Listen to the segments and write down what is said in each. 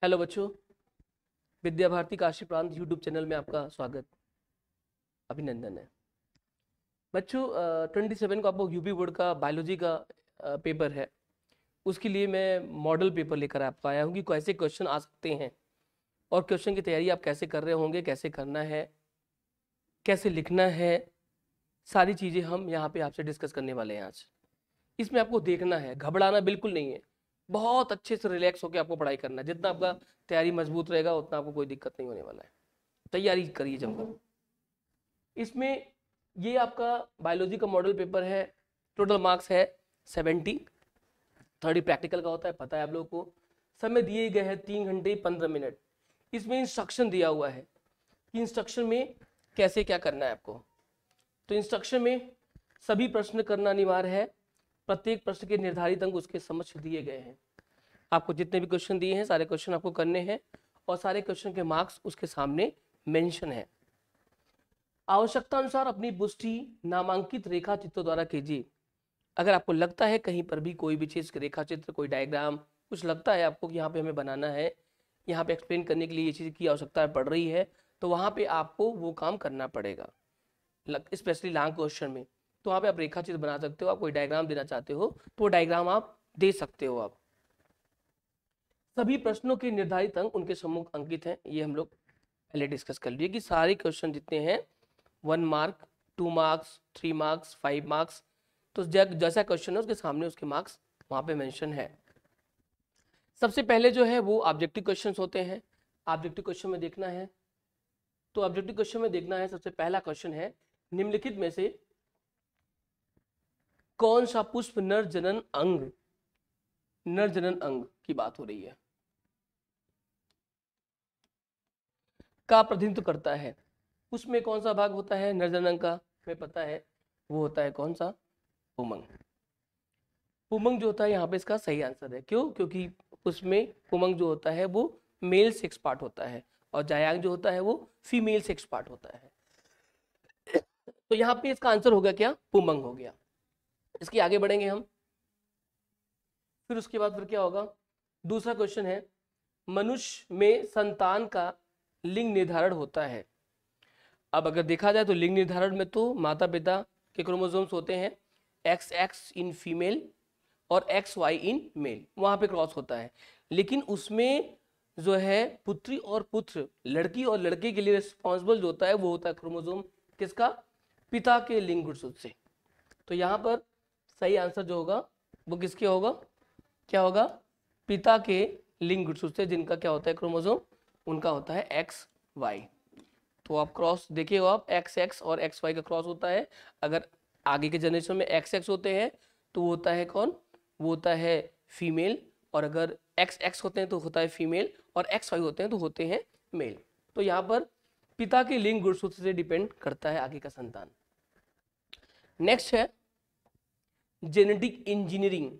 Hello बच्चों, विद्या भारती काशी प्रांत YouTube channel में आपका स्वागत, अभिनंदन है। बच्चों 27 को आपको यूपी बोर्ड का बायोलॉजी का पेपर है। उसके लिए मैं मॉडल पेपर लेकर आपको आया हूँ कि कैसे क्वेश्चन आ सकते हैं और क्वेश्चन की तैयारी आप कैसे कर रहे होंगे, कैसे करना है, कैसे लिखना है, सारी चीज़ें हम यहाँ पे आपसे डिस्कस करने वाले हैं आज। इसमें आपको देखना है, घबराना बिल्कुल नहीं है। बहुत अच्छे से रिलैक्स होकर आपको पढ़ाई करना है। जितना आपका तैयारी मजबूत रहेगा उतना आपको कोई दिक्कत नहीं होने वाला है। तैयारी करिए जमकर। इसमें ये आपका बायोलॉजी का मॉडल पेपर है। टोटल मार्क्स है 70। 30 प्रैक्टिकल का होता है, पता है आप लोगों को। समय दिए गए हैं 3 घंटे 15 मिनट। इसमें इंस्ट्रक्शन दिया हुआ है कि इंस्ट्रक्शन में कैसे क्या करना है आपको। तो इंस्ट्रक्शन में सभी प्रश्न करना अनिवार्य है। प्रत्येक प्रश्न के निर्धारित अंक उसके समक्ष दिए गए हैं। आपको जितने भी क्वेश्चन दिए हैं सारे क्वेश्चन आपको करने हैं और सारे क्वेश्चन के मार्क्स उसके सामने मेंशन है। आवश्यकता अनुसार अपनी पुष्टि नामांकित रेखा चित्रों द्वारा कीजिए। अगर आपको लगता है कहीं पर भी कोई भी चीज रेखा चित्र, कोई डायग्राम, कुछ लगता है आपको कि यहाँ पे हमें बनाना है, यहाँ पे एक्सप्लेन करने के लिए ये चीज की आवश्यकता पड़ रही है, तो वहां पे आपको वो काम करना पड़ेगा। स्पेशली लॉन्ग क्वेश्चन में तो वहाँ पे आप रेखा चित्र बना सकते हो। आप कोई डायग्राम देना चाहते हो तो वो डायग्राम आप दे सकते हो। आप सभी प्रश्नों के निर्धारित अंक उनके सम्मुख अंकित हैं। ये हम लोग पहले डिस्कस कर लिए कि सारे क्वेश्चन जितने हैं 1 मार्क, 2 मार्क्स, 3 मार्क्स, 5 मार्क्स, तो जैसा क्वेश्चन है उसके सामने उसके मार्क्स वहां पे मेंशन है। सबसे पहले जो है वो ऑब्जेक्टिव क्वेश्चंस होते हैं। ऑब्जेक्टिव क्वेश्चन में देखना है, तो ऑब्जेक्टिव क्वेश्चन में देखना है, सबसे पहला क्वेश्चन है निम्नलिखित में से कौन सा पुष्प नर जनन अंग, नर जनन अंग की बात हो रही है, का प्रतिनिधित्व करता है। उसमें कौन सा भाग होता है नर जनन अंग का, हमें पता है वो होता है कौन सा, पुमंग। पुमंग जो होता है यहाँ पे इसका सही आंसर है। क्यों? क्योंकि उसमें पुमंग जो होता है वो मेल सेक्स पार्ट होता है और जायांग जो होता है वो फीमेल सेक्स पार्ट होता है। तो यहाँ पे इसका आंसर होगा क्या, पुमंग हो गया। इसके आगे बढ़ेंगे हम। फिर उसके बाद फिर क्या होगा, दूसरा क्वेश्चन है मनुष्य में संतान का लिंग निर्धारण होता है। अब अगर देखा जाए तो लिंग निर्धारण में तो माता पिता के क्रोमोसोम्स होते हैं, XX इन फीमेल और XY इन मेल, वहां पे क्रॉस होता है। लेकिन उसमें जो है पुत्री और पुत्र, लड़की और लड़के के लिए रिस्पॉन्सिबल जो होता है वो होता है क्रोमोसोम किसका, पिता के लिंग गुणसूत्र से। तो यहाँ पर सही आंसर जो होगा वो किसके होगा, क्या होगा, पिता के लिंग गुणसूत्र से, जिनका क्या होता है क्रोमोसोम, उनका होता है XY। तो आप क्रॉस देखिए, आप XX और XY का क्रॉस होता है। अगर आगे के जनरेशन में XX होते हैं तो वो होता है कौन, वो होता है फीमेल, और अगर XX होते हैं तो होता है फीमेल, और XY होते हैं तो होते हैं मेल। तो यहाँ पर पिता के लिंग गुणसूत्र से डिपेंड करता है आगे का संतान। नेक्स्ट है जेनेटिक इंजीनियरिंग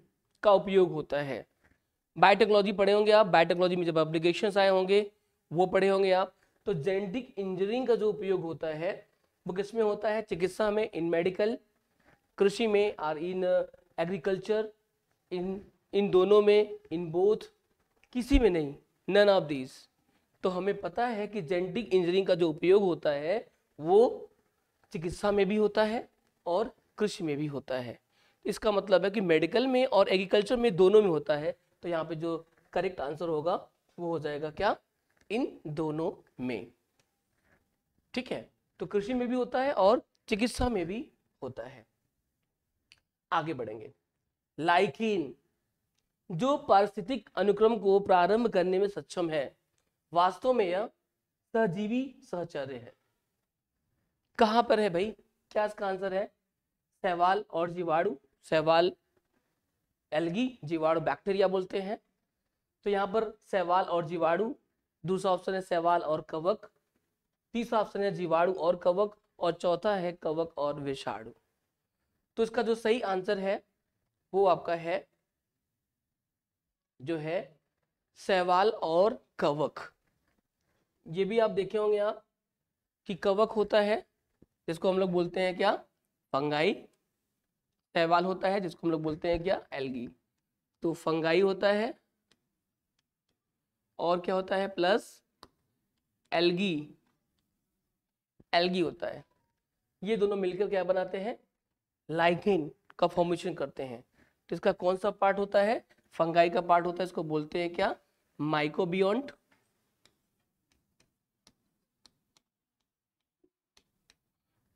का उपयोग होता है। बायोटेक्नोलॉजी पढ़े होंगे आप, बायोटेक्नोलॉजी में जब एप्लीकेशंस आए होंगे वो पढ़े होंगे आप। तो जेनेटिक इंजीनियरिंग का जो उपयोग होता है वो किसमें होता है, चिकित्सा में, इन मेडिकल, कृषि में, और इन एग्रीकल्चर, इन इन दोनों में, इन बोथ, किसी में नहीं, नन ऑफ दीज। तो हमें पता है कि जेनेटिक इंजीनियरिंग का जो उपयोग होता है वो चिकित्सा में भी होता है और कृषि में भी होता है। इसका मतलब है कि मेडिकल में और एग्रीकल्चर में, दोनों में होता है। तो यहाँ पे जो करेक्ट आंसर होगा वो हो जाएगा क्या, इन दोनों में। ठीक है, तो कृषि में भी होता है और चिकित्सा में भी होता है। आगे बढ़ेंगे। लाइकिन जो पारिस्थितिक अनुक्रम को प्रारंभ करने में सक्षम है, वास्तव में यह सहजीवी सहचर्य है। कहां पर है भाई, क्या इसका आंसर है, शैवाल और जीवाणु। शैवाल एल्गी, जीवाणु बैक्टीरिया बोलते हैं। तो यहाँ पर शैवाल और जीवाणु, दूसरा ऑप्शन है शैवाल और कवक, तीसरा ऑप्शन है जीवाणु और कवक, और चौथा है कवक और विषाणु। तो इसका जो सही आंसर है वो आपका है जो है शैवाल और कवक। ये भी आप देखे होंगे आप कि कवक होता है जिसको हम लोग बोलते हैं क्या, फंगाई। शैवाल होता है जिसको हम लोग बोलते हैं क्या, एल्गी। तो फंगाई होता है और क्या होता है प्लस एल्गी, एल्गी होता है। ये दोनों मिलकर क्या बनाते हैं, लाइकेन का फॉर्मेशन करते हैं। तो इसका कौन सा पार्ट होता है, फंगाई का पार्ट होता है, इसको बोलते हैं क्या, माइकोबियोन्ट।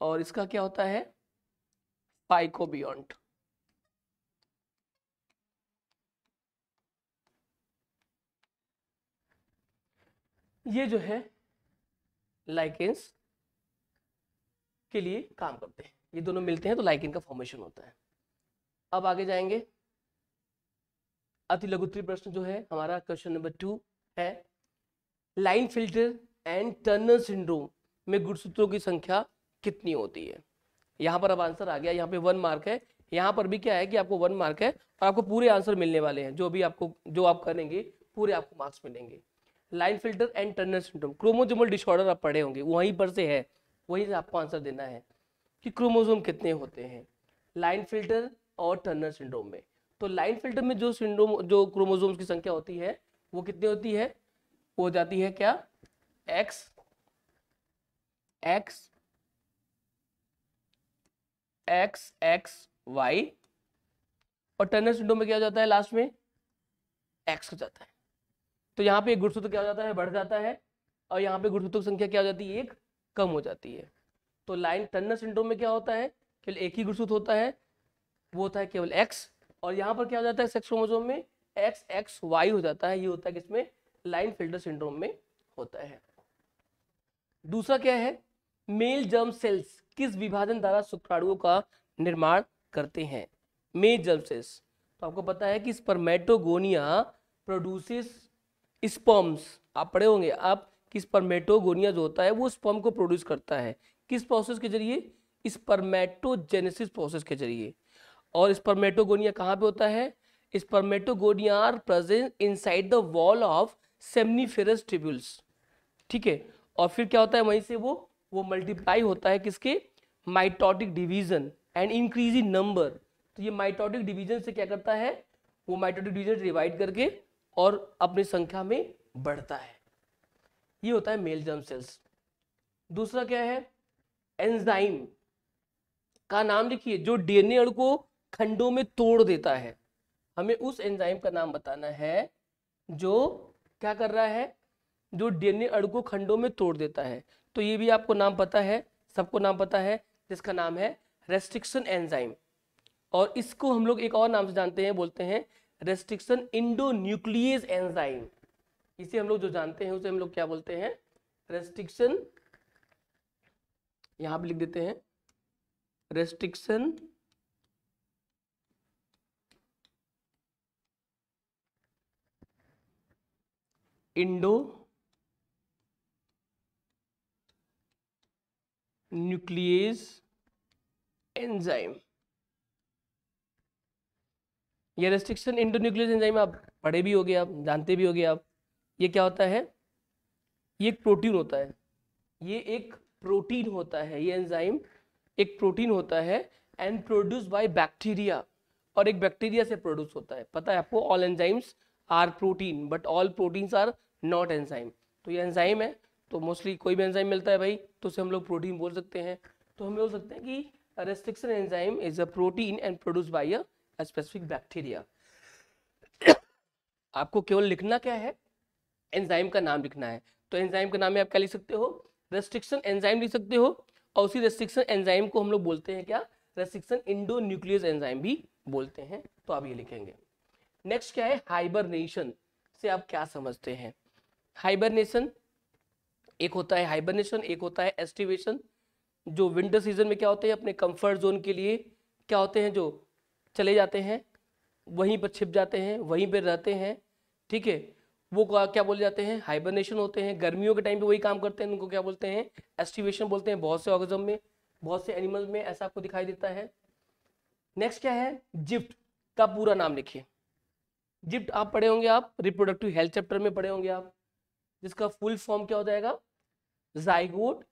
और इसका क्या होता है, फाइकोबियोन्ट। ये जो है लाइकेंस के लिए काम करते हैं, ये दोनों मिलते हैं तो लाइकेन का फॉर्मेशन होता है। अब आगे जाएंगे, अति लघुत्तरीय प्रश्न जो है हमारा क्वेश्चन नंबर 2 है, line filter and Turner syndrome में गुणसूत्रों की संख्या कितनी होती है। यहाँ पर अब आंसर आ गया, यहाँ पे 1 मार्क है, यहाँ पर भी क्या है कि आपको 1 मार्क है और आपको पूरे आंसर मिलने वाले हैं, जो भी आपको जो आप करेंगे पूरे आपको मार्क्स मिलेंगे। Line filter and Turner syndrome, chromosomal disorder आप पढ़े होंगे, वहीं पर से है, वहीं से आपको आंसर देना है कि क्रोमोसोम कितने होते हैं लाइन फिल्टर और टर्नर सिंड्रोम में। तो लाइन फिल्टर में जो सिंड्रोम, जो क्रोमोसोम्स की संख्या होती है वो कितनी होती है, वो हो जाती है क्या, X X X X Y, और टर्नर सिंड्रोम में क्या हो जाता है लास्ट में, एक्स हो जाता है। तो यहाँ पे एक गुणसूत्र क्या हो जाता है, बढ़ जाता है, और यहाँ पे गुणसूत्रों की संख्या क्या हो जाती है, एक कम हो जाती है। तो लाइन टर्नर सिंड्रोम में क्या होता है, केवल एक ही गुणसूत्र होता है, वो होता है केवल एक्स, और यहाँ पर क्या हो जाता है सेक्स क्रोमोसोम में एक्स एक्स वाई हो जाता है, ये होता है किसमें, लाइन फिल्टर सिंड्रोम में होता है। दूसरा क्या है, मेल जर्म सेल्स किस विभाजन द्वारा शुक्राणुओं का निर्माण करते हैं, मेल जर्म सेल्स। तो आपको पता है कि स्पर्मेटोगोनिया प्रोड्यूसेस स्पर्म्स, आप पढ़े होंगे आप कि स्पर्मेटोगोनिया जो होता है वो स्पर्म को प्रोड्यूस करता है, किस प्रोसेस के जरिए, स्पर्मेटोजेनेसिस प्रोसेस के जरिए। और स्पर्मेटोगोनिया कहाँ पे होता है, spermatogonia are present inside the wall of seminiferous tubules, ठीक है। और फिर क्या होता है, वहीं से वो मल्टीप्लाई होता है किसके, mitotic division and increase in number. तो ये माइटोटिक डिवीजन से क्या करता है, वो माइटोटिक डिवीजन डिवाइड करके और अपनी संख्या में बढ़ता है, ये होता है मेल जर्म सेल्स। दूसरा क्या है, एंजाइम का नाम लिखिए जो डीएनए अणु को खंडों में तोड़ देता है, हमें उस एंजाइम का नाम बताना है जो क्या कर रहा है, जो डीएनए अणु को खंडों में तोड़ देता है। तो ये भी आपको नाम पता है, सबको नाम पता है, जिसका नाम है रेस्ट्रिक्शन एंजाइम। और इसको हम लोग एक और नाम से जानते हैं, बोलते हैं रेस्ट्रिक्शन इंडोन्यूक्लियेज एंजाइम। इसे हम लोग जो जानते हैं उसे हम लोग क्या बोलते हैं, रेस्ट्रिक्शन, यहां पे लिख देते हैं रेस्ट्रिक्शन इंडो न्यूक्लियेज एंजाइम। ये रेस्ट्रिक्शन इंडोन्यूक्लियस एंजाइम आप पढ़े भी होगे, आप जानते भी होगे आप। ये क्या होता है, ये एक प्रोटीन होता है, ये एक प्रोटीन होता है, ये एंजाइम एक प्रोटीन होता है एंड प्रोड्यूस बाय बैक्टीरिया, और एक बैक्टीरिया से प्रोड्यूस होता है। पता है आपको, all enzymes are protein but all proteins are not enzyme. तो ये एंजाइम है, तो मोस्टली कोई भी एंजाइम मिलता है भाई तो उसे हम लोग प्रोटीन बोल सकते हैं। तो हम बोल सकते हैं कि restriction enzyme is a protein and produce by a specific bacteria. आपको केवल लिखना क्या है, एंजाइम का नाम लिखना है। तो एंजाइम का नाम में आप क्या लिख सकते हो, रेस्ट्रिक्शन एंजाइम लिख सकते हो, और उसी रेस्ट्रिक्शन एंजाइम को हम लोग बोलते हैं क्या, रेस्ट्रिक्शन इंडोन्यूक्लियस एंजाइम भी बोलते हैं। तो आप ये लिखेंगे। नेक्स्ट क्या है, हाइबरनेशन से आप क्या समझते हैं। हाइबरनेशन एक होता है, हाइबरनेशन एक होता है एस्टिवेशन, जो विंटर सीजन में क्या होते हैं, अपने कंफर्ट जोन के लिए क्या होते हैं, जो चले जाते हैं, वहीं पर छिप जाते हैं, वहीं पर रहते हैं, ठीक है, वो क्या बोले जाते हैं, हाइबरनेशन होते हैं। गर्मियों के टाइम पे वही काम करते हैं, उनको क्या बोलते हैं, एस्टिवेशन बोलते हैं। बहुत से ऑर्गेनिज्म में, बहुत से एनिमल में ऐसा आपको दिखाई देता है। नेक्स्ट क्या है, जिफ्ट का पूरा नाम लिखिए। जिफ्ट आप पढ़े होंगे, आप रिप्रोडक्टिव हेल्थ चैप्टर में पढ़े होंगे आप, जिसका फुल फॉर्म क्या हो जाएगा, जाइगोट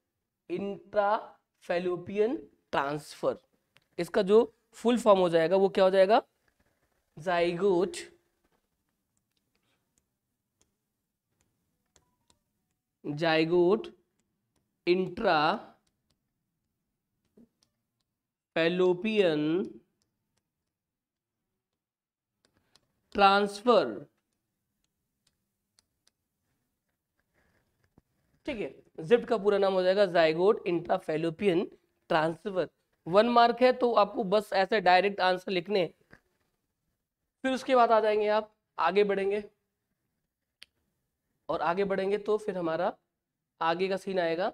इंट्राफैलोपियन ट्रांसफर। इसका जो फुल फॉर्म हो जाएगा वो क्या हो जाएगा, zygote zygote intra fallopian transfer. ठीक है, जिप्ट का पूरा नाम हो जाएगा zygote intra fallopian transfer. 1 mark है तो आपको बस ऐसे डायरेक्ट आंसर लिखने। फिर उसके बाद आ जाएंगे आप, आगे बढ़ेंगे और आगे बढ़ेंगे तो फिर हमारा आगे का सीन आएगा।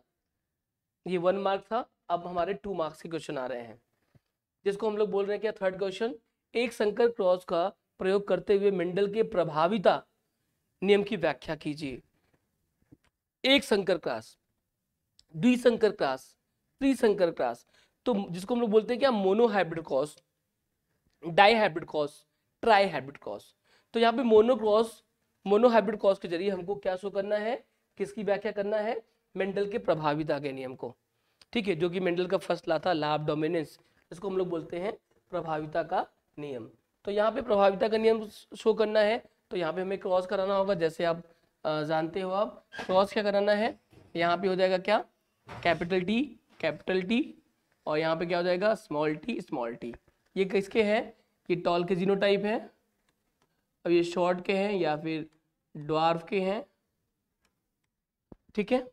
ये 1 मार्क था, अब हमारे 2 मार्क्स के क्वेश्चन आ रहे हैं, जिसको हम लोग बोल रहे हैं क्या, थर्ड क्वेश्चन। एक संकर क्रॉस का प्रयोग करते हुए मेंडल के प्रभाविता नियम की व्याख्या कीजिए। एक संकर क्रॉस, द्विसंकर क्रॉस, त्रिसंकर क्रॉस, तो जिसको हम लोग बोलते हैं क्या, monohybrid cross, dihybrid cross, trihybrid cross. तो यहाँ पे मोनो हाइब्रिड क्रॉस के जरिए हमको क्या शो करना है, किसकी व्याख्या करना है, मेंडल के प्रभाविता के नियम को। ठीक है, जो कि मेंडल का फर्स्ट ला था, लॉ ऑफ डोमिनेंस, इसको हम लोग बोलते हैं प्रभाविता का नियम। तो यहाँ पे प्रभाविता का नियम शो करना है, तो यहाँ पे हमें क्रॉस कराना होगा। जैसे आप जानते हो, आप क्रॉस क्या कराना है, यहाँ पे हो जाएगा क्या, कैपिटल टी, और यहाँ पे क्या हो जाएगा, स्मॉल टी। ये किसके हैं, ये टॉल के जीनोटाइप है, अब ये शॉर्ट के हैं या फिर ड्वार्फ के हैं। ठीक है,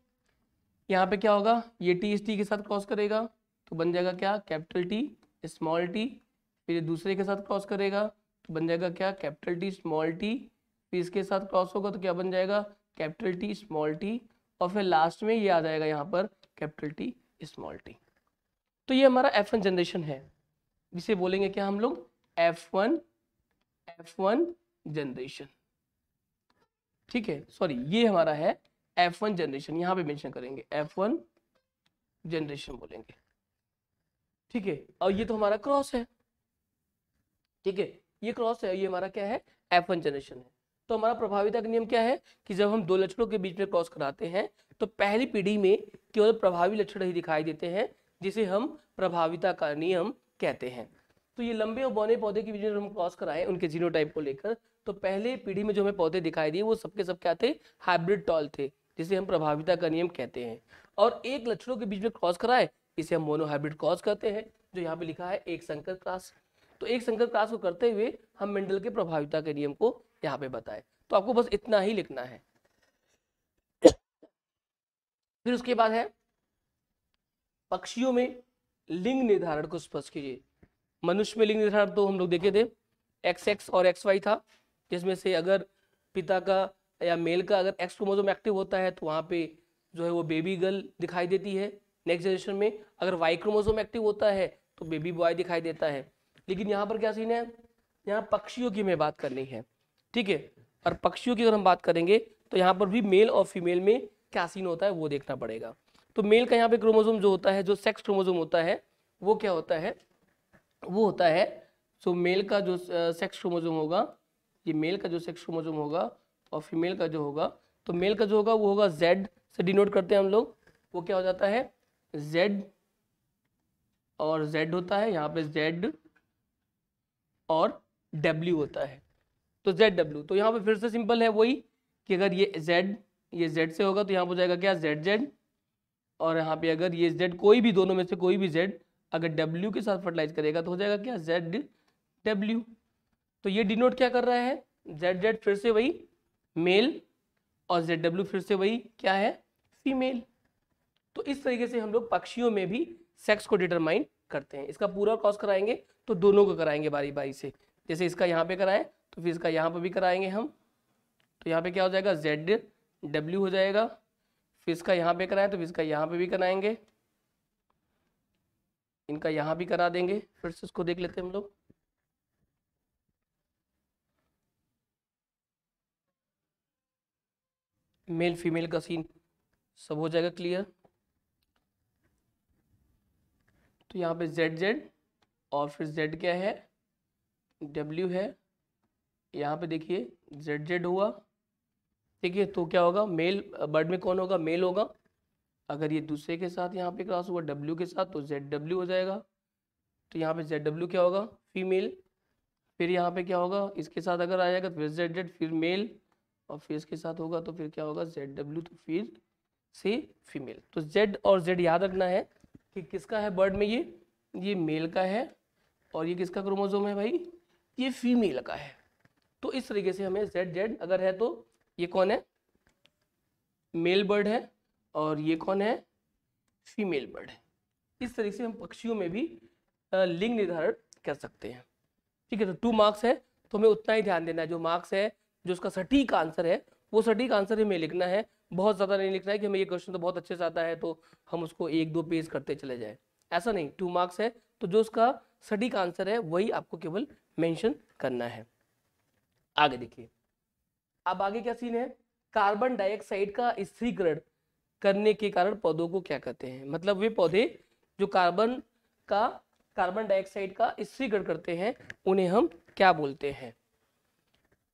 यहाँ पे क्या होगा, ये टी इस टी के साथ क्रॉस करेगा तो बन जाएगा क्या, कैपिटल टी स्मॉल टी। फिर ये दूसरे के साथ क्रॉस करेगा तो बन जाएगा क्या, कैपिटल टी स्मॉल टी। फिर इसके साथ क्रॉस होगा तो क्या बन जाएगा, कैपिटल टी स्मॉल टी। और फिर लास्ट में ये आ जाएगा यहाँ पर कैपिटल टी स्मॉल टी। तो ये हमारा F1 जनरेशन है, जिसे बोलेंगे क्या हम लोग, F1 जनरेशन। ठीक है, सॉरी, ये हमारा है F1 जनरेशन, यहाँ पे मेंशन करेंगे F1 जनरेशन बोलेंगे। ठीक है, और ये तो हमारा क्रॉस है। ठीक है, ये क्रॉस है, ये हमारा क्या है, F1 जनरेशन है। तो हमारा प्रभाविता का नियम क्या है कि जब हम दो लक्षणों के बीच में क्रॉस कराते हैं तो पहली पीढ़ी में केवल प्रभावी लक्षण ही दिखाई देते हैं, जिसे हम प्रभाविता का नियम कहते हैं। तो ये लंबे और बौने पौधे के बीच में हम क्रॉस कराए उनके जीनोटाइप को लेकर, तो पहले पीढ़ी में जो हमें पौधे दिखाई दिए वो सबके सब क्या थे, हाइब्रिड टॉल थे, जिसे हम प्रभाविता का नियम कहते हैं। और एक लक्षणों के बीच में क्रॉस कराए इसे हम मोनो हाइब्रिड क्रॉस कहते हैं, जो यहाँ पे लिखा है एक संकर क्रॉस। तो एक संकर क्रॉस को करते हुए हम मेंडल के प्रभाविता के नियम को यहाँ पे बताए। तो आपको बस इतना ही लिखना है। फिर उसके बाद है पक्षियों में लिंग निर्धारण को स्पष्ट कीजिए। मनुष्य में लिंग निर्धारण तो हम लोग देखे थे, XX और XY था, जिसमें से अगर पिता का या मेल का अगर X क्रोमोसोम एक्टिव होता है तो वहाँ पे जो है वो बेबी गर्ल दिखाई देती है नेक्स्ट जनरेशन में। अगर Y क्रोमोसोम एक्टिव होता है तो बेबी बॉय दिखाई देता है। लेकिन यहाँ पर क्या सीन है, यहाँ पक्षियों की हमें बात करनी है। ठीक है, और पक्षियों की अगर हम बात करेंगे तो यहाँ पर भी मेल और फीमेल में क्या सीन होता है वो देखना पड़ेगा। तो मेल का यहाँ पे क्रोमोसोम जो होता है, जो सेक्स क्रोमोसोम होता है, वो क्या होता है, वो होता है सो मेल का जो सेक्स क्रोमोसोम होगा, ये मेल का जो सेक्स क्रोमोसोम होगा और फीमेल का जो होगा, तो मेल का जो होगा वो होगा Z से डिनोट करते हैं हम लोग, वो क्या हो जाता है Z, और Z होता है यहाँ पे Z और W होता है, तो ZW। तो यहाँ पे फिर से सिंपल है वही कि अगर ये Z से होगा तो यहाँ पर हो जाएगा क्या ZZ, और यहाँ पे अगर ये Z कोई भी दोनों में से कोई भी Z अगर W के साथ फर्टिलाइज करेगा तो हो जाएगा क्या ZW। तो ये डिनोट क्या कर रहा है, ZZ फिर से वही मेल और ZW फिर से वही क्या है, फीमेल। तो इस तरीके से हम लोग पक्षियों में भी सेक्स को डिटरमाइन करते हैं। इसका पूरा क्रॉस कराएंगे तो दोनों को कराएंगे बारी बारी से, जैसे इसका यहाँ पे कराएं तो फिर इसका यहाँ पे भी कराएंगे हम। तो यहाँ पे क्या हो जाएगा ZW हो जाएगा, फिर इसका यहाँ पे कराएं तो फिर इसका यहाँ पे भी कराएंगे, इनका यहाँ भी करा देंगे। फिर से इसको देख लेते हैं हम लोग। मेल फीमेल का सीन सब हो जाएगा क्लियर। तो यहाँ पे ZZ और फिर Z क्या है, W है, यहाँ पे देखिए ZZ हुआ। ठीक है, तो क्या होगा, मेल बर्ड में कौन होगा, मेल होगा। अगर ये दूसरे के साथ यहाँ पे क्रॉस हुआ W के साथ तो ZW हो जाएगा। तो यहाँ पे ZW क्या होगा, फीमेल। फिर यहाँ पे क्या होगा, इसके साथ अगर आ जाएगा तो फिर ZZ फिर मेल, और फिर इसके साथ होगा तो फिर क्या होगा ZW, तो फिर से फीमेल। तो जेड और जेड याद रखना है कि किसका है बर्ड में, ये मेल का है, और ये किसका क्रोमोसोम है भाई, ये फीमेल का है। तो इस तरीके से हमें जेड जेड अगर है तो ये कौन है, मेल बर्ड है, और ये कौन है, फीमेल बर्ड है। इस तरीके से हम पक्षियों में भी लिंग निर्धारण कर सकते हैं। ठीक है, तो 2 मार्क्स है, तो हमें उतना ही ध्यान देना है। जो मार्क्स है, जो उसका सटीक आंसर है, वो सटीक आंसर हमें लिखना है। बहुत ज़्यादा नहीं लिखना है कि हमें ये क्वेश्चन तो बहुत अच्छे से आता है तो हम उसको 1-2 पेज करते चले जाए, ऐसा नहीं। 2 मार्क्स है, तो जो उसका सटीक आंसर है वही आपको केवल मेंशन करना है। आगे देखिए, अब आगे क्या सीन है, कार्बन डाइऑक्साइड का स्थिरीकरण करने के कारण पौधों को क्या कहते हैं। मतलब वे पौधे जो कार्बन डाइऑक्साइड का स्थिरीकरण करते हैं उन्हें हम क्या बोलते हैं।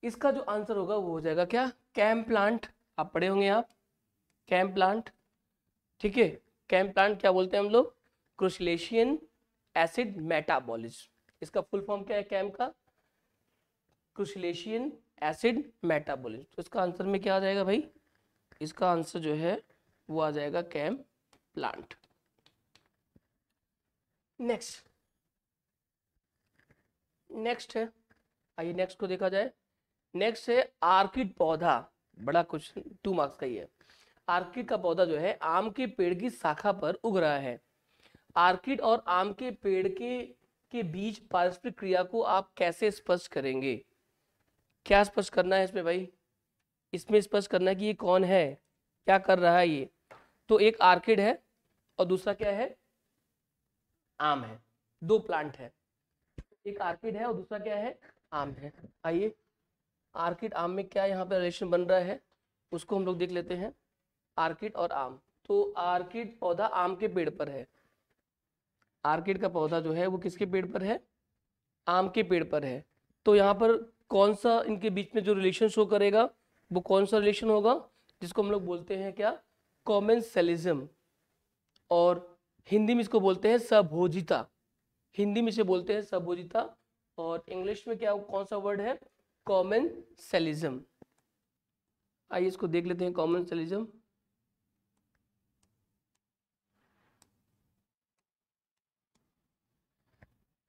इसका जो आंसर होगा वो हो जाएगा क्या, कैम प्लांट। आप पढ़े होंगे आप, कैम प्लांट। ठीक है, कैम प्लांट क्या बोलते हैं हम लोग, क्रुसलेशियन एसिड मेटाबॉलिज्म। इसका फुल फॉर्म क्या है कैम का, क्रुसलेशियन एसिड मेटाबॉलिज्म। तो इसका आंसर में क्या आ जाएगा भाई, इसका आंसर जो है वो आ जाएगा कैम प्लांट। नेक्स्ट है, आइए नेक्स्ट को देखा जाए। नेक्स्ट है आर्किड पौधा, बड़ा कुछ 2 मार्क्स का ही है। आर्किड का पौधा जो है आम के पेड़ की शाखा पर उग रहा है। आर्किड और आम के पेड़ के बीच पारस्परिक क्रिया को आप कैसे स्पष्ट करेंगे। क्या स्पष्ट करना है इसमें भाई, इसमें स्पष्ट करना है कि ये कौन है, क्या कर रहा है ये। तो एक आर्किड है और दूसरा क्या है, आम है। 2 प्लांट है, एक आर्किड है और दूसरा क्या है, आम है। आइए, आर्किड आम में क्या यहाँ पे रिलेशन बन रहा है उसको हम लोग देख लेते हैं। आर्किड और आम, तो आर्किड पौधा आम के पेड़ पर है। आर्किड का पौधा जो है वो किसके पेड़ पर है, आम के पेड़ पर है। तो यहाँ पर कौन सा इनके बीच में जो रिलेशन शो करेगा वो कौन सा रिलेशन होगा, जिसको हम लोग बोलते हैं क्या, कॉमेंसलिज्म। और हिंदी में इसको बोलते हैं सबोजिता, हिंदी में इसे बोलते हैं सबोजिता। और इंग्लिश में क्या, कौन सा वर्ड है, कॉमेंसलिज्म। आइए इसको देख लेते हैं, कॉमेंसलिज्म।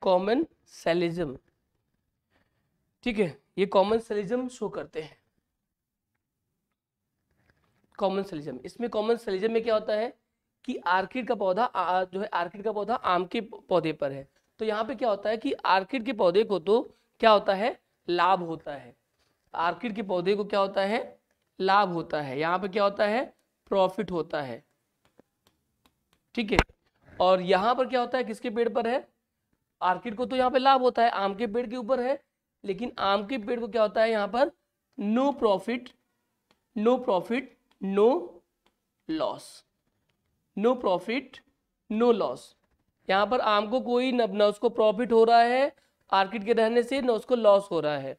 कॉमेंसलिज्म, ठीक है, ये कॉमेंसलिज्म शो करते हैं। कॉमेंसलिज्म, इसमें कॉमेंसलिज्म में क्या होता है कि आर्किड का पौधा जो है, आर्किड का पौधा आम के पौधे पर है। तो यहाँ पे क्या होता है कि आर्किड के पौधे को तो क्या होता है, लाभ होता है। आर्किड के पौधे को क्या होता है, लाभ होता है। यहाँ पे क्या होता है, प्रॉफिट होता है। ठीक है, और यहाँ पर क्या होता है, किसके पेड़ पर है, आर्किड को तो यहाँ पे लाभ होता है, आम के पेड़ के ऊपर है। लेकिन आम के पेड़ को क्या होता है यहाँ पर, no profit, no profit no loss, no profit no loss. यहाँ पर आम को कोई न उसको प्रॉफिट हो रहा है आर्किड के रहने से, न उसको लॉस हो रहा है।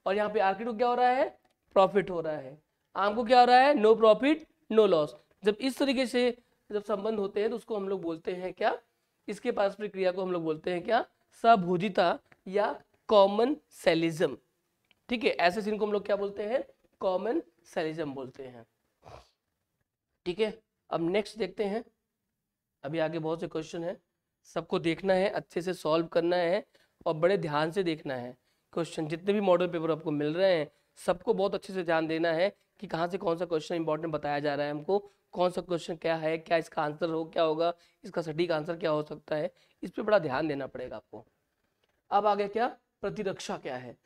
और यहाँ पे आर्किड को क्या हो रहा है, प्रॉफिट हो रहा है। आम को क्या हो रहा है, नो प्रॉफिट नो लॉस। जब इस तरीके से जब संबंध होते हैं तो उसको हम लोग बोलते हैं क्या, इसके पारस्परिक क्रिया को हम लोग बोलते हैं क्या, सबभुजिता या कॉमेंसलिज्म। ठीक है, ऐसे सीन को हम लोग क्या बोलते हैं, कॉमेंसलिज्म बोलते हैं। ठीक है, अब नेक्स्ट देखते हैं। अभी आगे बहुत से क्वेश्चन है, सबको देखना है, अच्छे से सॉल्व करना है और बड़े ध्यान से देखना है। क्वेश्चन जितने भी मॉडल पेपर आपको मिल रहे हैं सबको बहुत अच्छे से ध्यान देना है कि कहाँ से कौन सा क्वेश्चन इंपॉर्टेंट बताया जा रहा है हमको, कौन सा क्वेश्चन क्या है, क्या इसका आंसर हो, क्या होगा, इसका सटीक आंसर क्या हो सकता है, इस पर बड़ा ध्यान देना पड़ेगा आपको। अब आगे क्या, प्रतिरक्षा क्या है।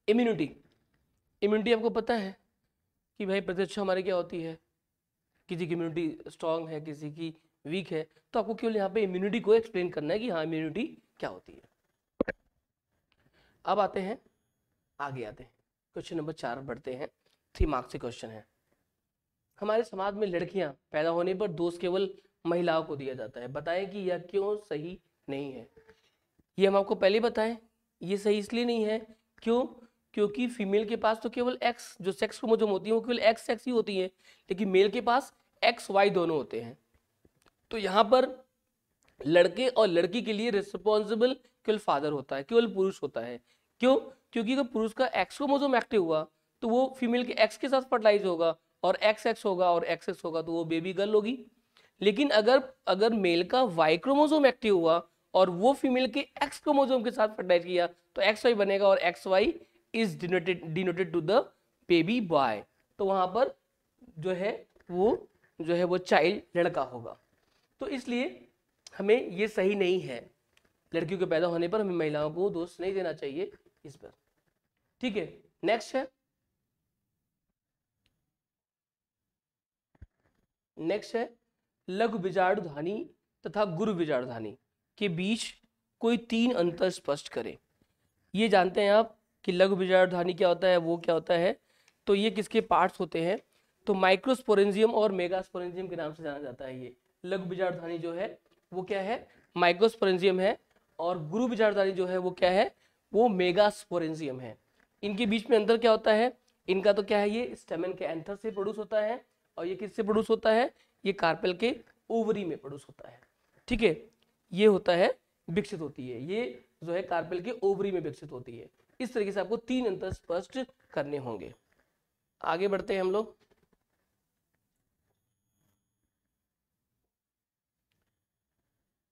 इम्यूनिटी, इम्यूनिटी आपको पता है कि भाई प्रतिरक्षा हमारी क्या होती है, किसी की इम्यूनिटी स्ट्रांग है, किसी की वीक है। तो आपको केवल यहाँ पे इम्यूनिटी को एक्सप्लेन करना है कि हाँ इम्यूनिटी क्या होती है। अब आते हैं, आगे आते हैं, क्वेश्चन नंबर 4 बढ़ते हैं। 3 मार्क्स से क्वेश्चन है। हमारे समाज में लड़कियां पैदा होने पर दोष केवल महिलाओं को दिया जाता है, बताएं कि यह क्यों सही नहीं है। ये हम आपको पहले बताएं, ये सही इसलिए नहीं है, क्यों, क्योंकि फीमेल के पास तो केवल एक्स जो सेक्स क्रोमोसोम होती है वो केवल एक्स सेक्स ही होती है, लेकिन मेल के पास एक्स वाई दोनों होते हैं। तो यहाँ पर लड़के और लड़की के लिए रिस्पॉन्सिबल केवल फादर होता है, केवल पुरुष होता है। क्यों? क्योंकि अगर पुरुष का एक्स क्रोमोसोम एक्टिव हुआ तो वो फीमेल के एक्स के साथ फर्टिलाइज होगा, और एक्स एक्स होगा और एक्स एक्स होगा तो वो बेबी गर्ल होगी। लेकिन अगर अगर मेल का वाई क्रोमोसोम एक्टिव हुआ और वो फीमेल के एक्स क्रोमोसोम के साथ फर्टिलाइज किया तो एक्स वाई बनेगा, और X Y is denoted to the baby boy. तो वहां पर जो है वो चाइल्ड लड़का होगा। तो इसलिए हमें ये सही नहीं है, लड़कियों के पैदा होने पर हमें महिलाओं को दोष नहीं देना चाहिए इस पर। ठीक है, नेक्स्ट है लघु बीजाणुधानी तथा गुरु बीजाणुधानी के बीच कोई 3 अंतर स्पष्ट करें। ये जानते हैं आप कि लघु बीजाणुधानी क्या होता है, वो क्या होता है? तो ये किसके पार्ट्स होते हैं? तो माइक्रोस्पोरेंजियम और मेगास्पोरेंजियम के नाम से जाना जाता है। ये लघु बीजाणुधानी जो है वो क्या है? माइक्रोस्पोरेंजियम है, और गुरु बीजाणुधानी जो है वो क्या है? वो मेगास्पोरेंजियम है। इनके बीच में अंतर क्या होता है? इनका तो क्या है, ये स्टेमन के एंथर से प्रोड्यूस होता है, और ये किससे प्रोड्यूस होता है? ये कार्पेल के ओवरी में प्रोड्यूस होता है। ठीक है, ये होता है विकसित होती है, ये जो है कार्पेल के ओवरी में विकसित होती है। इस तरीके से आपको 3 अंतर स्पष्ट करने होंगे। आगे बढ़ते हैं हम लोग।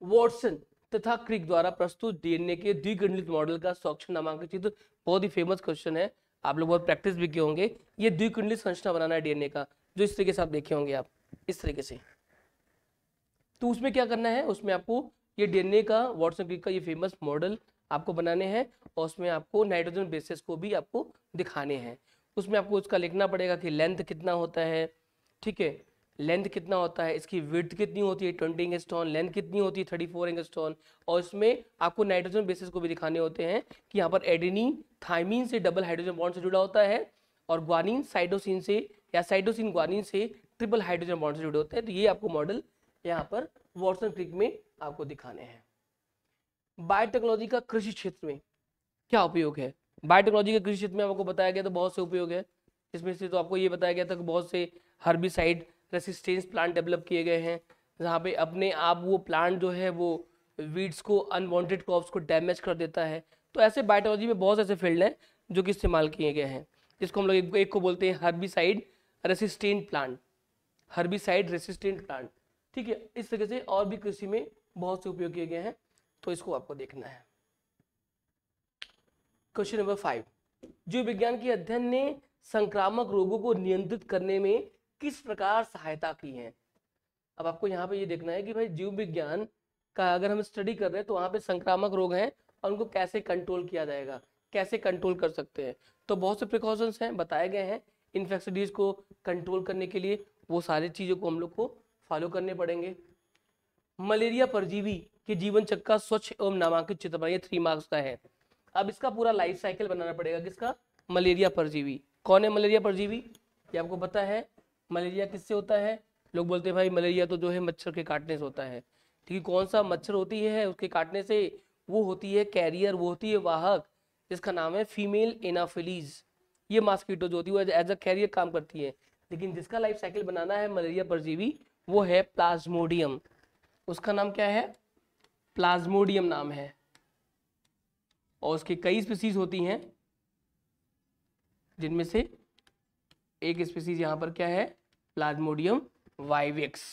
वॉटसन तथा क्रिक द्वारा प्रस्तुत डीएनए के द्विकुंडलित मॉडल का सौक्षम नामांकित चित्र बहुत ही फेमस क्वेश्चन है, आप लोग बहुत प्रैक्टिस भी किए होंगे। ये द्विकुंडलित संरचना बनाना है डीएनए का, जो इस तरीके से आप देखे होंगे आप इस तरीके से। तो उसमें क्या करना है, उसमें आपको ये डीएनए का वॉटसन क्रिक का ये फेमस मॉडल आपको बनाने हैं, और उसमें आपको नाइट्रोजन बेसिस को भी आपको दिखाने हैं। उसमें आपको उसका लिखना पड़ेगा कि लेंथ कितना होता है, ठीक है, लेंथ कितना होता है, इसकी विड्थ कितनी होती है 20 एंगस्ट्रॉन, लेंथ कितनी होती है 34 एंगस्ट्रॉन, और इसमें आपको नाइट्रोजन बेसिस को भी दिखाने होते हैं कि यहाँ पर एडेनिन थाइमिन से डबल हाइड्रोजन बॉन्ड से जुड़ा होता है, और ग्वानिन साइटोसिन से या साइटोसिन ग्वानिन से ट्रिपल हाइड्रोजन बॉन्ड से जुड़े होते हैं। तो ये आपको मॉडल यहाँ पर वॉटसन क्रिक में आपको दिखाने हैं। बायोटेक्नोलॉजी का कृषि क्षेत्र में क्या उपयोग है? बायोटेक्नोलॉजी के कृषि क्षेत्र में आपको बताया गया तो बहुत से उपयोग है। इसमें से तो आपको ये बताया गया था कि बहुत से हर्बिसाइड रेसिस्टेंस प्लांट डेवलप किए गए हैं, जहाँ पे अपने आप वो प्लांट जो है वो वीड्स को, अनवांटेड क्रॉप्स को डैमेज कर देता है। तो ऐसे बायोटेक्नोलॉजी में बहुत ऐसे फील्ड हैं जो कि इस्तेमाल किए गए हैं, जिसको हम लोग एक को बोलते हैं herbicide resistant plant, herbicide resistant plant. ठीक है, इस तरीके से और भी कृषि में बहुत से उपयोग किए गए हैं, तो इसको आपको देखना है। क्वेश्चन नंबर 5, जीव विज्ञान के अध्ययन ने संक्रामक रोगों को नियंत्रित करने में किस प्रकार सहायता की है? अब आपको यहाँ पे ये देखना है कि भाई जीव विज्ञान का अगर हम स्टडी कर रहे हैं तो वहाँ पे संक्रामक रोग हैं और उनको कैसे कंट्रोल किया जाएगा, कैसे कंट्रोल कर सकते हैं। तो बहुत से प्रिकॉशंस हैं, बताए गए हैं इन्फेक्शन डिजीज को कंट्रोल करने के लिए, वो सारी चीज़ों को हम लोग को फॉलो करने पड़ेंगे। मलेरिया परजीवी के जीवन चक्र का स्वच्छ एवं नामांकित चित्र बनाइए, 3 मार्क्स का है। अब इसका पूरा लाइफ साइकिल बनाना पड़ेगा, किसका? मलेरिया परजीवी। कौन है मलेरिया परजीवी? ये आपको पता है। मलेरिया किससे होता है? लोग बोलते हैं भाई मलेरिया तो जो है मच्छर के काटने से होता है। ठीक है, कौन सा मच्छर होती है उसके काटने से? वो होती है कैरियर, वो होती है वाहक, जिसका नाम है फीमेल एनाफिलीज। ये मॉस्किटो जो होती है वो एज अ कैरियर काम करती है, लेकिन जिसका लाइफ साइकिल बनाना है मलेरिया परजीवी वो है प्लाज्मोडियम। उसका नाम क्या है? प्लाज्मोडियम नाम है, और उसकी कई स्पीसीज होती हैं, जिनमें से एक स्पीसीज यहाँ पर क्या है? Plasmodium vivax.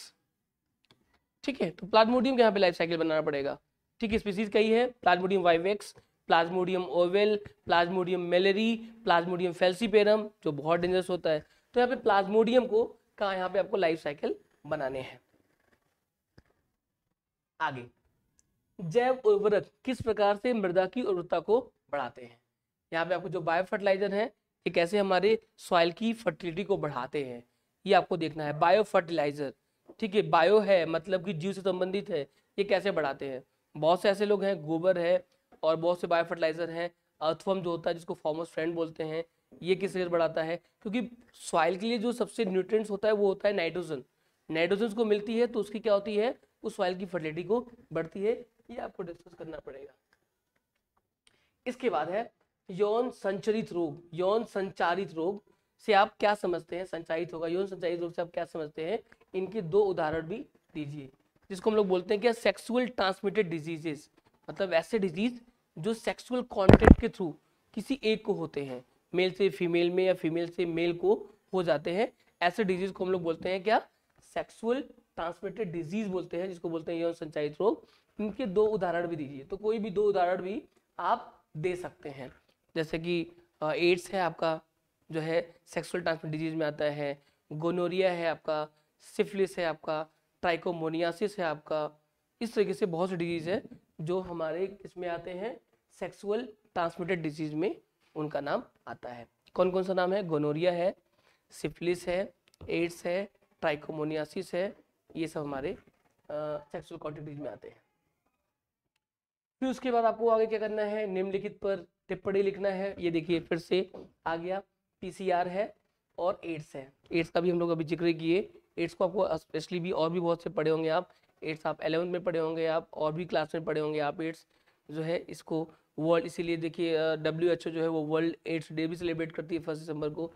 ठीक है, तो प्लाज्मोडियम के यहाँ पे लाइफ साइकिल बनाना पड़ेगा। ठीक है, स्पीसीज कई है, plasmodium vivax, plasmodium ovale, plasmodium malariae, plasmodium falciparum जो बहुत डेंजरस होता है। तो यहाँ पे प्लाज्मोडियम को कहाँ यहाँ पे आपको लाइफ साइकिल बनाने हैं। आगे, जैव उर्वरक किस प्रकार से मृदा की उर्वरता को बढ़ाते हैं? यहाँ पे आपको जो बायो फर्टिलाइजर है ये कैसे हमारे सॉइल की फर्टिलिटी को बढ़ाते हैं, ये आपको देखना है। बायो फर्टिलाइजर, ठीक है, बायो है मतलब कि जीव से संबंधित है, ये कैसे बढ़ाते हैं? बहुत से ऐसे लोग हैं, गोबर है और बहुत से बायो फर्टिलाइजर हैं। अर्थवर्म जो होता है जिसको फार्मर्स फ्रेंड बोलते हैं, ये किस तरह बढ़ाता है? क्योंकि सॉइल के लिए जो सबसे न्यूट्रिएंट्स होता है वो होता है नाइट्रोजन। नाइट्रोजन को मिलती है तो उसकी क्या होती है? उस सॉइल की फर्टिलिटी को बढ़ती है। ये आपको डिस्कस करना पड़ेगा। इसके बाद है यौन संचरित रोग, यौन संचारित रोग से आप क्या समझते हैं? संचारित होगा, यौन संचारित रोग से आप क्या समझते हैं? इनके दो उदाहरण भी दीजिए, जिसको हम लोग बोलते हैं क्या? सेक्सुअल ट्रांसमिटेड डिजीजेस, मतलब ऐसे डिजीज जो सेक्सुअल कॉन्टेक्ट के थ्रू किसी एक को होते हैं, मेल से फीमेल में या फीमेल से मेल को हो जाते हैं, ऐसे डिजीज को हम लोग बोलते हैं क्या? सेक्सुअल ट्रांसमिटेड डिजीज बोलते हैं, जिसको बोलते हैं यौन संचारित रोग। इनके दो उदाहरण भी दीजिए, तो कोई भी दो उदाहरण भी आप दे सकते हैं, जैसे कि एड्स है आपका, जो है सेक्सुअल ट्रांसमिटेड डिजीज में आता है, गोनोरिया है आपका, सिफिलिस है आपका, ट्राइकोमोनियासिस है आपका। इस तरीके से बहुत से डिजीज है जो हमारे किसमें आते हैं? सेक्सुअल ट्रांसमिटेड डिजीज में उनका नाम आता है। कौन कौन सा नाम है? गोनोरिया है, सिफिलिस है, एड्स है, ट्राइकोमोनियासिस है, ये सब हमारे सेक्सुअल कॉन्टैक्ट डिजीज में आते हैं। फिर उसके बाद आपको आगे क्या करना है? निम्नलिखित पर टिप्पणी लिखना है। ये देखिए फिर से आ गया, पीसीआर है और एड्स है। एड्स का भी हम लोग अभी जिक्र किए। एड्स को आपको स्पेशली भी और भी बहुत से पढ़े होंगे आप। एड्स आप 11th में पढ़े होंगे, आप और भी क्लास में पढ़े होंगे आप। एड्स जो है इसको वर्ल्ड, इसीलिए देखिए WHO जो है वो वर्ल्ड एड्स डे भी सेलिब्रेट करती है 1 दिसंबर को।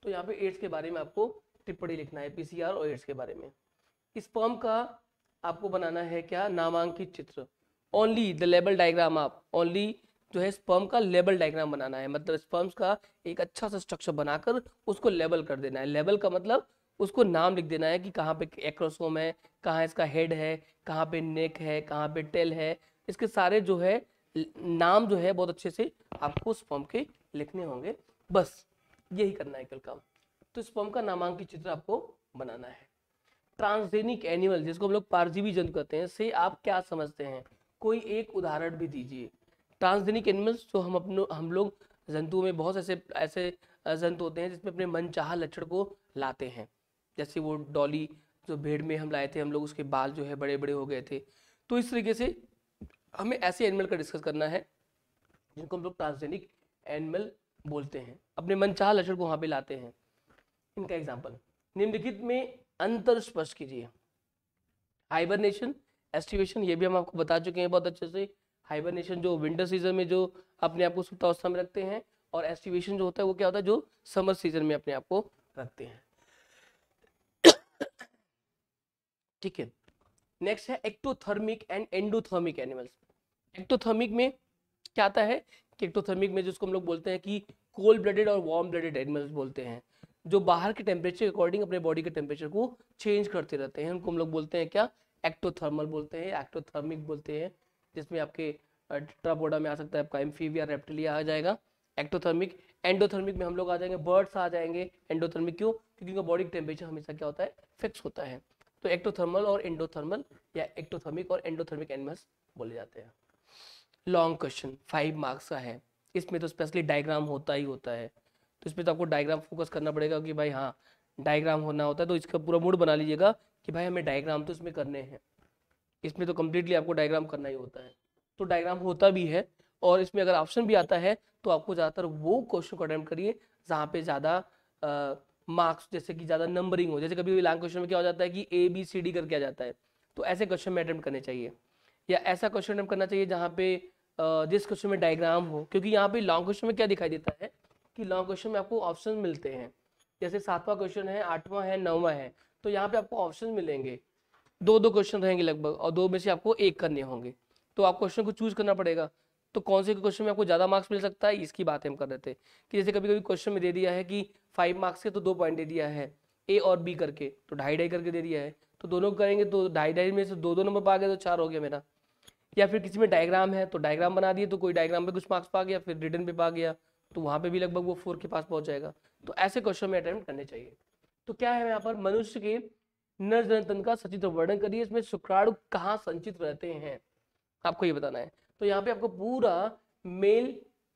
तो यहाँ पे एड्स के बारे में आपको टिप्पणी लिखना है, पीसीआर और एड्स के बारे में। स्पर्म का आपको बनाना है क्या? नामांकित चित्र। ओनली द लेबल डायग्राम, आप ओनली जो है स्पर्म का लेबल डायग्राम बनाना है, मतलब स्पर्म्स का एक अच्छा सा स्ट्रक्चर बनाकर उसको लेबल कर देना है। लेबल का मतलब उसको नाम लिख देना है कि कहाँ पे एक्रोसोम है, कहाँ इसका हेड है, कहाँ पे नेक है, कहाँ पे टेल है। इसके सारे जो है नाम जो है बहुत अच्छे से आपको स्पर्म के लिखने होंगे, बस यही करना है कल काम। तो स्पर्म का नामांकित चित्र आपको बनाना है। ट्रांसजेनिक एनिमल, जिसको हम लोग परजीवी जंतु कहते हैं, से आप क्या समझते हैं? कोई एक उदाहरण भी दीजिए। ट्रांसजेनिक एनिमल्स जो हम लोग जंतुओं में बहुत ऐसे जंतु होते हैं जिसमें अपने मनचाहा लक्षण को लाते हैं, जैसे वो डॉली जो भेड़ में हम लाए थे, हम लोग उसके बाल जो है बड़े बड़े हो गए थे। तो इस तरीके से हमें ऐसे एनिमल का डिस्कस करना है जिनको हम लोग ट्रांसजेनिक एनिमल बोलते हैं, अपने मनचाहा लक्षण को वहां पे लाते हैं। इनका एग्जाम्पल निम्नलिखित में अंतर स्पष्ट कीजिए। हाइबरनेशन, एस्टिवेशन, ये भी हम आपको बता चुके हैं बहुत अच्छे से। हाइबरनेशन जो विंटर सीजन में जो अपने आप को सुप्तावस्था में रखते हैं, और एस्टिवेशन जो होता है वो क्या होता है? जो समर सीजन में अपने आप को रखते हैं। ठीक है, नेक्स्ट है ectothermic and endothermic animals. Ectothermic में क्या आता है कि एक्टोथर्मिक में जिसको हम लोग बोलते हैं कि कोल्ड ब्लडेड और वार्म ब्लडेड एनिमल्स बोलते हैं, जो बाहर के टेम्परेचर के अकॉर्डिंग अपने बॉडी के टेम्परेचर को चेंज करते रहते हैं, उनको हम लोग बोलते हैं क्या? एक्टोथर्मल बोलते हैं, एक्टोथर्मिक बोलते हैं। जिसमें आपके टेट्रापोडा में आ सकता है, आपका एम्फीबिया, रेप्टिलिया आ जाएगा एक्टोथर्मिक। एंडोथर्मिक में हम लोग आ जाएंगे, बर्ड्स आ जाएंगे। एंडोथर्मिक क्यों? क्योंकि उनका बॉडी टेम्परेचर हमेशा क्या होता है? फिक्स होता है। तो एक्टोथर्मल और एंडोथर्मल या एक्टोथर्मिक और एंडोथर्मिक एनिमल्स बोले जाते हैं। लॉन्ग क्वेश्चन 5 मार्क्स का है, इसमें तो स्पेशली डायग्राम होता ही होता है, तो इसमें तो आपको डायग्राम फोकस करना पड़ेगा कि भाई हाँ डायग्राम होना होता है, तो इसका पूरा मूड बना लीजिएगा कि भाई हमें डायग्राम तो इसमें करने हैं। इसमें तो कम्प्लीटली आपको डायग्राम करना ही होता है, तो डायग्राम होता भी है। और इसमें अगर ऑप्शन भी आता है तो आपको ज़्यादातर वो क्वेश्चन को अटेम्प्ट करिए जहाँ पे ज़्यादा मार्क्स, जैसे कि ज़्यादा नंबरिंग हो। जैसे कभी लॉन्ग क्वेश्चन में क्या हो जाता है कि ABCD करके आ जाता है, तो ऐसे क्वेश्चन में अटेम्प्ट करने चाहिए। या ऐसा क्वेश्चन अटेम्प्ट करना चाहिए जहाँ पे जिस क्वेश्चन में डायग्राम हो, क्योंकि यहाँ पे लॉन्ग क्वेश्चन में क्या दिखाई देता है कि लॉन्ग क्वेश्चन में आपको ऑप्शन मिलते हैं। जैसे 7वां क्वेश्चन है, 8वां है, 9वां है, तो यहाँ पे आपको ऑप्शन मिलेंगे, दो क्वेश्चन रहेंगे लगभग, और दो में से आपको एक करने होंगे, तो आप क्वेश्चन को चूज करना पड़ेगा। तो कौन से क्वेश्चन में आपको ज़्यादा मार्क्स मिल सकता है, इसकी बात हम कर रहे थे कि जैसे कभी कभी क्वेश्चन में दे दिया है कि 5 मार्क्स के तो 2 पॉइंट दे दिया है, A और B करके, तो 2.5 करके दे दिया है, तो दोनों करेंगे तो 2.5 में से 2 नंबर पा गए तो 4 हो गया मेरा। या फिर किसी में डायग्राम है तो डायग्राम बना दिए, तो कोई डायग्राम पे कुछ मार्क्स पा गया, फिर रिटन पे पा गया, तो वहाँ पे भी लगभग वो 4 के पास पहुंच जाएगा। तो ऐसे क्वेश्चन में अटेम्प्ट करने चाहिए। तो क्या है यहाँ पर? मनुष्य के नर जनतन का सचित्र वर्णन करिए, इसमें शुक्राणु कहाँ संचित रहते हैं, आपको ये बताना है। तो यहाँ पे आपको पूरा मेल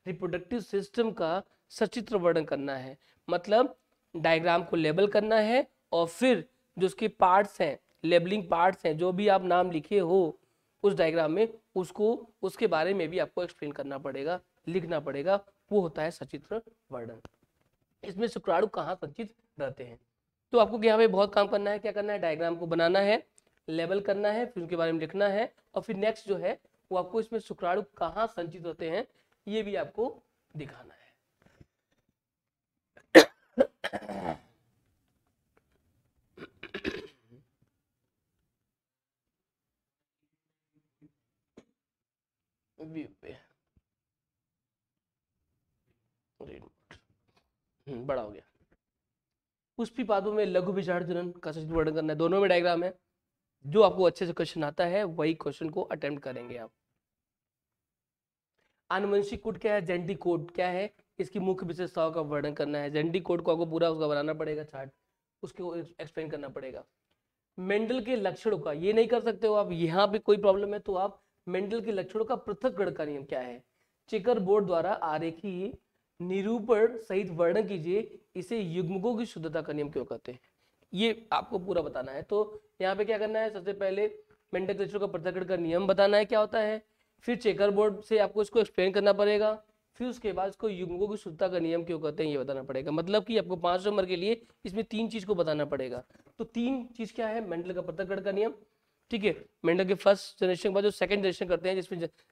रिप्रोडक्टिव सिस्टम का सचित्र वर्णन करना है, मतलब डायग्राम को लेबल करना है, और फिर जो उसके पार्ट्स हैं, लेबलिंग पार्ट्स हैं, जो भी आप नाम लिखे हो उस डायग्राम में, उसको उसके बारे में भी आपको एक्सप्लेन करना पड़ेगा, लिखना पड़ेगा, वो होता है सचित्र वर्णन। इसमें शुक्राणु कहाँ संचित रहते हैं, तो आपको यहाँ पे बहुत काम करना है। क्या करना है? डायग्राम को बनाना है, लेबल करना है, फिर उनके बारे में लिखना है, और फिर नेक्स्ट जो है वो आपको इसमें शुक्राणु कहाँ संचित होते हैं ये भी आपको दिखाना है। व्यू पे बड़ा हो गया। पुष्पिपादों में लघु विचार जनन का सचित्र वर्णन करना है। दोनों में डायग्राम है। जो आपको अच्छे से क्वेश्चन आता है वही क्वेश्चन को अटेम्प्ट करेंगे आप। आनुवंशिक कोड क्या है, जेनेटिक कोड क्या है, इसकी मुख्य विशेषताओं का वर्णन करना है। जेनेटिक कोड को आपको पूरा उसका बनाना पड़ेगा, चार्ट उसको एक्सप्लेन करना पड़ेगा। मेंडल के लक्षणों का, ये नहीं कर सकते हो आप, यहाँ पे कोई प्रॉब्लम है तो आप मेंडल के लक्षणों का पृथक्करण का नियम क्या है, चेकर बोर्ड द्वारा आरेखीय निरूपण सहित वर्णन कीजिए, इसे युग्मकों की शुद्धता का नियम क्यों कहते हैं, ये आपको पूरा बताना है। तो यहाँ पे क्या करना है, सबसे पहले मेंडल के लक्षणों का पृथक्करण का नियम बताना है क्या होता है, फिर चेकर बोर्ड से आपको इसको एक्सप्लेन करना पड़ेगा, फिर उसके बाद इसको युग्मकों की शुद्धता का नियम क्यों कहते हैं ये बताना पड़ेगा। मतलब कि आपको 5 नंबर के लिए इसमें 3 चीज को बताना पड़ेगा। तो 3 चीज क्या है, मेंडल का पृथक्करण का नियम, ठीक है, मेंडल के फर्स्ट जनरेशन के बाद जो सेकंड जनरेशन करते हैं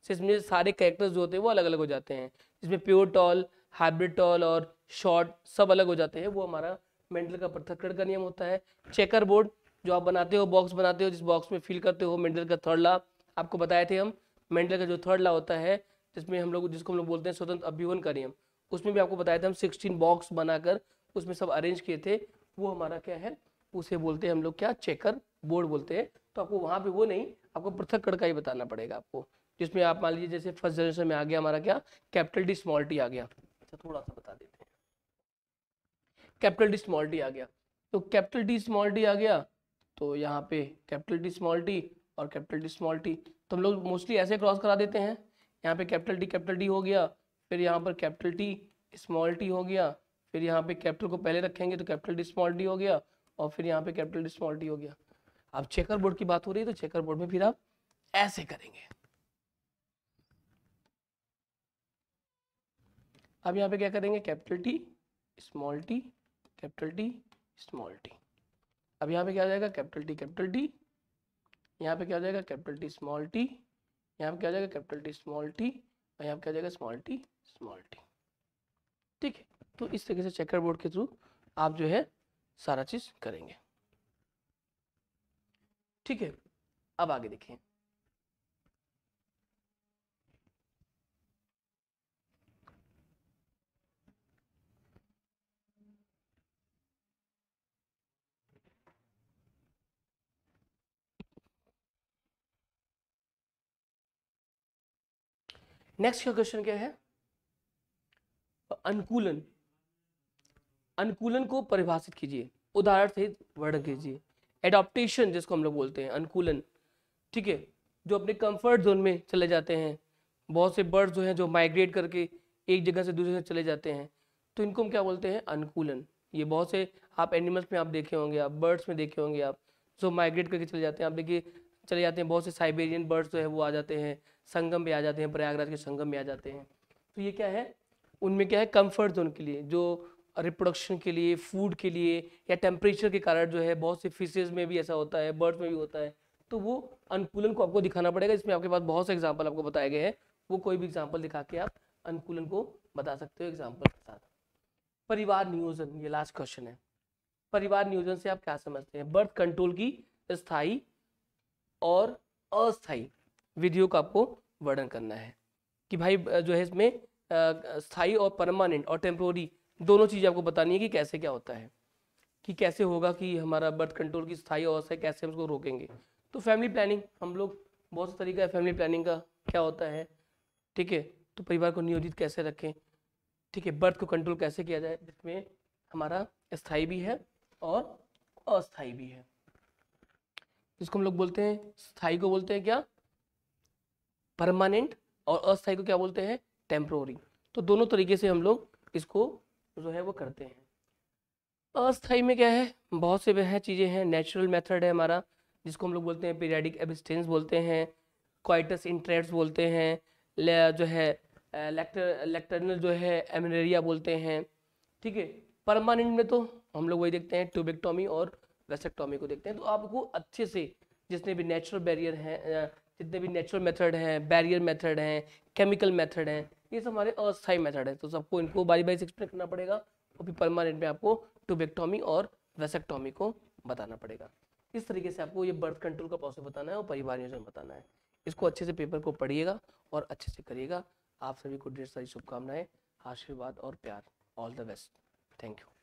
जिसमें सारे कैरेक्टर्स जो होते हैं वो अलग अलग हो जाते हैं, जिसमें प्योर टॉल, हाइब्रिड टॉल और शॉर्ट सब अलग हो जाते हैं, वो हमारा मेंडल का पृथक्करण का नियम होता है। चेकर बोर्ड जो आप बनाते हो, बॉक्स बनाते हो, जिस बॉक्स में फिल करते हो, मेंडल का थर्ड लॉ आपको बताए थे हम, मेंडल का जो थर्ड लॉ होता है जिसको हम लोग बोलते हैं स्वतंत्र अभिवन का नियम, उसमें भी आपको बताया था हम 16 बॉक्स बनाकर उसमें सब अरेंज किए थे, वो हमारा क्या है, उसे बोलते हैं हम लोग क्या, चेकर बोर्ड बोलते हैं। तो आपको वहां पे वो नहीं, आपको पृथक्करण का ही बताना पड़ेगा आपको, जिसमें आप मान लीजिए जैसे फर्स्ट जनरेशन में आ गया हमारा क्या, कैपिटल डी स्मॉल टी आ गया। अच्छा थोड़ा सा बता देते हैं, कैपिटल डी स्मॉल टी आ गया, तो कैपिटल डी स्मॉल टी आ गया, तो यहाँ पे कैपिटल डी स्मॉल टी और कैपिटल डी स्मॉल टी, तो हम लोग मोस्टली ऐसे क्रॉस करा देते हैं, यहाँ पे कैपिटल डी हो गया, फिर यहाँ पर कैपिटल टी स्मॉल टी हो गया, फिर यहाँ पे कैपिटल को पहले रखेंगे तो कैपिटल डी स्मॉल टी हो गया, और फिर यहाँ पे कैपिटल डी स्मॉल टी हो गया। अब चेकर बोर्ड की बात हो रही है तो चेकर बोर्ड में फिर आप ऐसे करेंगे। अब यहाँ पे क्या करेंगे, capital T small T, capital T small T. अब यहाँ पे क्या आ जाएगा, कैपिटल टी, यहाँ पे क्या हो जाएगा, कैपिटल टी स्मॉल टी, यहाँ पे क्या हो जाएगा, कैपिटल टी स्मॉल टी, और यहाँ पे क्या हो जाएगा, स्मॉल टी स्मॉल टी। ठीक है, तो इस तरीके से चेकर बोर्ड के थ्रू आप जो है सारा चीज करेंगे। ठीक है, अब आगे देखें, नेक्स्ट का क्वेश्चन क्या है, अनुकूलन। अनुकूलन को परिभाषित कीजिए, उदाहरण सहित वर्णन कीजिए। एडॉप्टेशन जिसको हम लोग बोलते हैं, अनुकूलन, ठीक है, जो अपने कंफर्ट जोन में चले जाते हैं, बहुत से बर्ड्स जो हैं जो माइग्रेट करके एक जगह से दूसरी जगह चले जाते हैं, तो इनको हम क्या बोलते हैं, अनुकूलन। ये बहुत से आप एनिमल्स में आप देखे होंगे, आप बर्ड्स में देखे होंगे आप, जो माइग्रेट करके चले जाते हैं, आप देखिए चले जाते हैं, बहुत से साइबेरियन बर्ड्स जो है वो आ जाते हैं, संगम में आ जाते हैं, प्रयागराज के संगम में आ जाते हैं। तो ये क्या है, उनमें क्या है, कंफर्ट जोन के लिए, जो रिप्रोडक्शन के लिए, फूड के लिए, या टेम्परेचर के कारण जो है, बहुत से फिशेज में भी ऐसा होता है, बर्ड्स में भी होता है, तो वो अनुकूलन को आपको दिखाना पड़ेगा। इसमें आपके पास बहुत से एग्जाम्पल आपको बताए गए हैं, वो कोई भी एग्जाम्पल दिखा के आप अनुकूलन को बता सकते हो एग्जाम्पल के साथ। परिवार नियोजन, ये लास्ट क्वेश्चन है। परिवार नियोजन से आप क्या समझते हैं, बर्थ कंट्रोल की स्थायी और अस्थायी विधियों का आपको वर्णन करना है, कि भाई जो है इसमें स्थायी और परमानेंट और टेम्पोररी दोनों चीजें आपको बतानी है कि कैसे क्या होता है, कि कैसे होगा कि हमारा बर्थ कंट्रोल की स्थायी और अस्थायी कैसे हम उसको रोकेंगे। तो फैमिली प्लानिंग, हम लोग बहुत सा तरीका है फैमिली प्लानिंग का, क्या होता है, ठीक है, तो परिवार को नियोजित कैसे रखें, ठीक है, बर्थ को कंट्रोल कैसे किया जाए, जिसमें हमारा स्थायी भी है और अस्थायी भी है। जिसको हम लोग बोलते हैं, स्थायी को बोलते हैं क्या, परमानेंट, और अस्थायी को क्या बोलते हैं, टेम्पोररी। तो दोनों तरीके से हम लोग इसको जो है वो करते हैं। अस्थायी में क्या है, बहुत से वह चीज़ें हैं, नेचुरल मेथड है हमारा, जिसको हम लोग बोलते हैं पीरियडिक एब्स्टेंस बोलते हैं, क्वाइटस इंट्रेट्स बोलते हैं, जो है लेक्टर्नल जो है एमिनेरिया बोलते हैं, ठीक है। परमानेंट में तो हम लोग वही देखते हैं, ट्यूबेक्टोमी और वेसेक्टोमी को देखते हैं। तो आपको अच्छे से जितने भी नेचुरल बैरियर हैं, जितने भी नेचुरल मेथड हैं, बैरियर मेथड हैं, केमिकल मेथड हैं, ये सब हमारे अस्थायी मेथड है, तो सबको इनको बारी बारी से एक्सप्लेन करना पड़ेगा और फिर परमानेंट में आपको ट्यूबेक्टोमी और वेसेक्टोमी को बताना पड़ेगा। इस तरीके से आपको ये बर्थ कंट्रोल का प्रोसेस बताना है और परिवार नियोजन बताना है। इसको अच्छे से पेपर को पढ़िएगा और अच्छे से करिएगा। आप सभी को ढेर सारी शुभकामनाएं, आशीर्वाद और प्यार। All the best. Thank you.